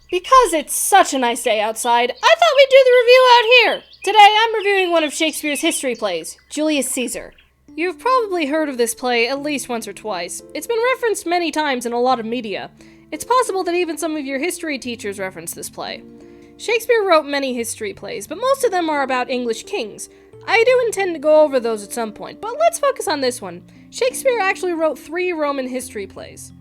Because it's such a nice day outside, I thought we'd do the review out here! Today I'm reviewing one of Shakespeare's history plays, Julius Caesar. You've probably heard of this play at least once or twice. It's been referenced many times in a lot of media. It's possible that even some of your history teachers reference this play. Shakespeare wrote many history plays, but most of them are about English kings. I do intend to go over those at some point, but let's focus on this one. Shakespeare actually wrote 3 Roman history plays.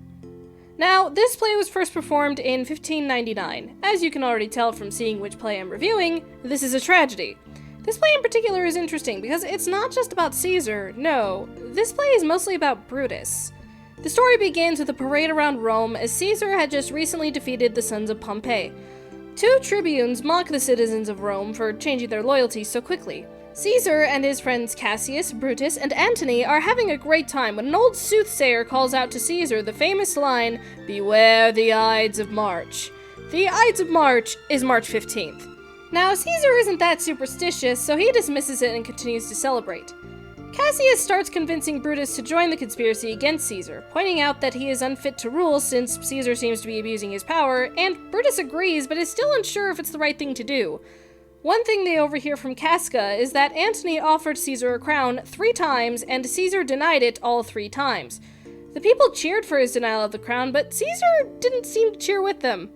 Now, this play was first performed in 1599. As you can already tell from seeing which play I'm reviewing, this is a tragedy. This play in particular is interesting because it's not just about Caesar, no, this play is mostly about Brutus. The story begins with a parade around Rome as Caesar had just recently defeated the sons of Pompey. 2 tribunes mock the citizens of Rome for changing their loyalties so quickly. Caesar and his friends Cassius, Brutus, and Antony are having a great time when an old soothsayer calls out to Caesar the famous line, "Beware the Ides of March." The Ides of March is March 15th. Now, Caesar isn't that superstitious, so he dismisses it and continues to celebrate. Cassius starts convincing Brutus to join the conspiracy against Caesar, pointing out that he is unfit to rule since Caesar seems to be abusing his power, and Brutus agrees but is still unsure if it's the right thing to do. One thing they overhear from Casca is that Antony offered Caesar a crown 3 times, and Caesar denied it all 3 times. The people cheered for his denial of the crown, but Caesar didn't seem to cheer with them.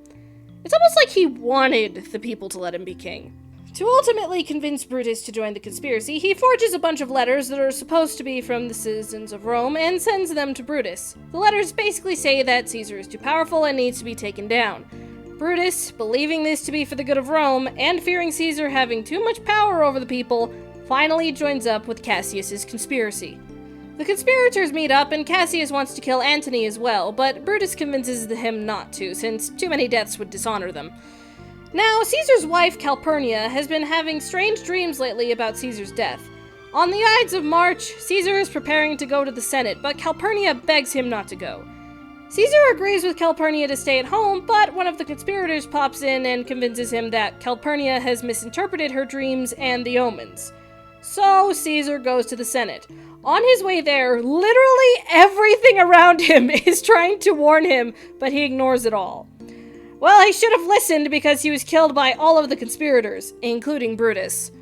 It's almost like he wanted the people to let him be king. To ultimately convince Brutus to join the conspiracy, he forges a bunch of letters that are supposed to be from the citizens of Rome and sends them to Brutus. The letters basically say that Caesar is too powerful and needs to be taken down. Brutus, believing this to be for the good of Rome, and fearing Caesar having too much power over the people, finally joins up with Cassius's conspiracy. The conspirators meet up, and Cassius wants to kill Antony as well, but Brutus convinces him not to, since too many deaths would dishonor them. Now, Caesar's wife, Calpurnia, has been having strange dreams lately about Caesar's death. On the Ides of March, Caesar is preparing to go to the Senate, but Calpurnia begs him not to go. Caesar agrees with Calpurnia to stay at home, but one of the conspirators pops in and convinces him that Calpurnia has misinterpreted her dreams and the omens. So Caesar goes to the Senate. On his way there, literally everything around him is trying to warn him, but he ignores it all. Well, he should have listened because he was killed by all of the conspirators, including Brutus.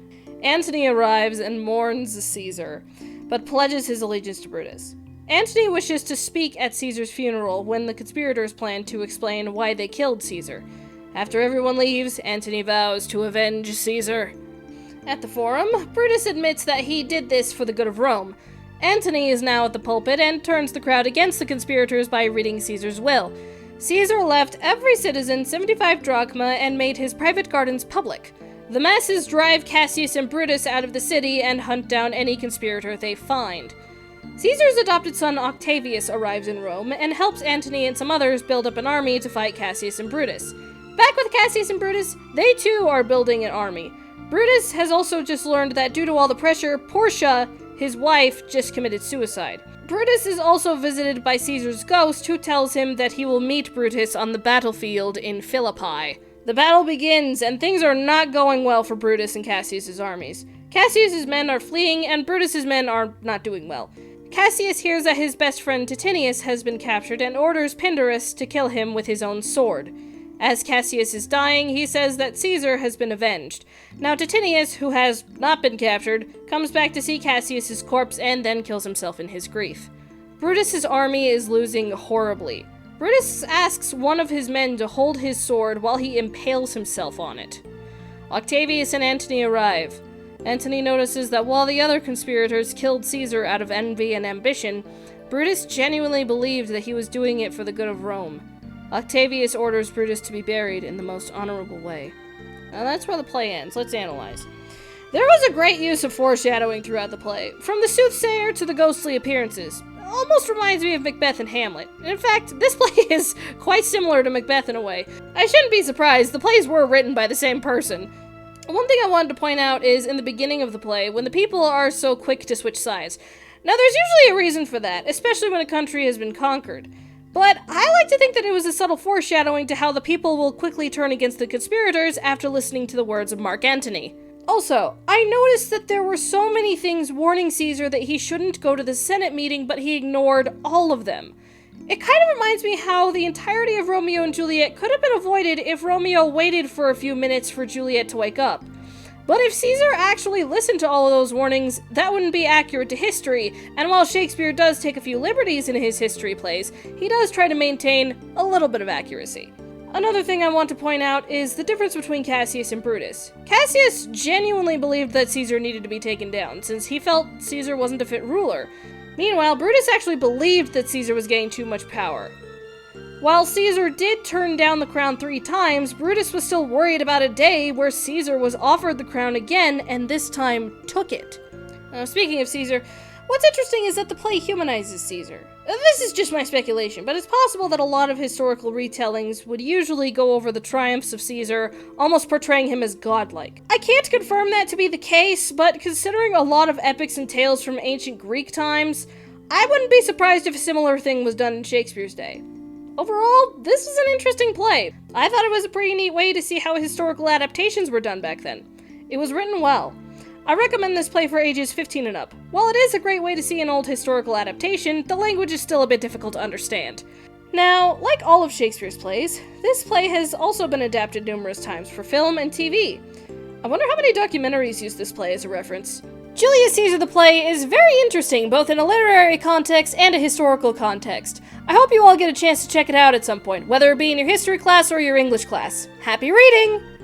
Antony arrives and mourns Caesar, but pledges his allegiance to Brutus. Antony wishes to speak at Caesar's funeral when the conspirators plan to explain why they killed Caesar. After everyone leaves, Antony vows to avenge Caesar. At the forum, Brutus admits that he did this for the good of Rome. Antony is now at the pulpit and turns the crowd against the conspirators by reading Caesar's will. Caesar left every citizen 75 drachma and made his private gardens public. The masses drive Cassius and Brutus out of the city and hunt down any conspirator they find. Caesar's adopted son Octavius arrives in Rome and helps Antony and some others build up an army to fight Cassius and Brutus. Back with Cassius and Brutus, they too are building an army. Brutus has also just learned that due to all the pressure, Portia, his wife, just committed suicide. Brutus is also visited by Caesar's ghost, who tells him that he will meet Brutus on the battlefield in Philippi. The battle begins, and things are not going well for Brutus and Cassius's armies. Cassius's men are fleeing, and Brutus's men are not doing well. Cassius hears that his best friend Titinius has been captured and orders Pindarus to kill him with his own sword. As Cassius is dying, he says that Caesar has been avenged. Now Titinius, who has not been captured, comes back to see Cassius's corpse and then kills himself in his grief. Brutus's army is losing horribly. Brutus asks one of his men to hold his sword while he impales himself on it. Octavius and Antony arrive. Antony notices that while the other conspirators killed Caesar out of envy and ambition, Brutus genuinely believed that he was doing it for the good of Rome. Octavius orders Brutus to be buried in the most honorable way. Now that's where the play ends. Let's analyze. There was a great use of foreshadowing throughout the play, from the soothsayer to the ghostly appearances. Almost reminds me of Macbeth and Hamlet. In fact, this play is quite similar to Macbeth in a way. I shouldn't be surprised, the plays were written by the same person. One thing I wanted to point out is in the beginning of the play, when the people are so quick to switch sides. Now there's usually a reason for that, especially when a country has been conquered. But I like to think that it was a subtle foreshadowing to how the people will quickly turn against the conspirators after listening to the words of Mark Antony. Also, I noticed that there were so many things warning Caesar that he shouldn't go to the Senate meeting, but he ignored all of them. It kind of reminds me how the entirety of Romeo and Juliet could have been avoided if Romeo waited for a few minutes for Juliet to wake up. But if Caesar actually listened to all of those warnings, that wouldn't be accurate to history, and while Shakespeare does take a few liberties in his history plays, he does try to maintain a little bit of accuracy. Another thing I want to point out is the difference between Cassius and Brutus. Cassius genuinely believed that Caesar needed to be taken down, since he felt Caesar wasn't a fit ruler. Meanwhile, Brutus actually believed that Caesar was getting too much power. While Caesar did turn down the crown 3 times, Brutus was still worried about a day where Caesar was offered the crown again and this time took it. Now, speaking of Caesar, what's interesting is that the play humanizes Caesar. This is just my speculation, but it's possible that a lot of historical retellings would usually go over the triumphs of Caesar, almost portraying him as godlike. I can't confirm that to be the case, but considering a lot of epics and tales from ancient Greek times, I wouldn't be surprised if a similar thing was done in Shakespeare's day. Overall, this is an interesting play. I thought it was a pretty neat way to see how historical adaptations were done back then. It was written well. I recommend this play for ages 15 and up. While it is a great way to see an old historical adaptation, the language is still a bit difficult to understand. Now, like all of Shakespeare's plays, this play has also been adapted numerous times for film and TV. I wonder how many documentaries use this play as a reference. Julius Caesar the play is very interesting, both in a literary context and a historical context. I hope you all get a chance to check it out at some point, whether it be in your history class or your English class. Happy reading!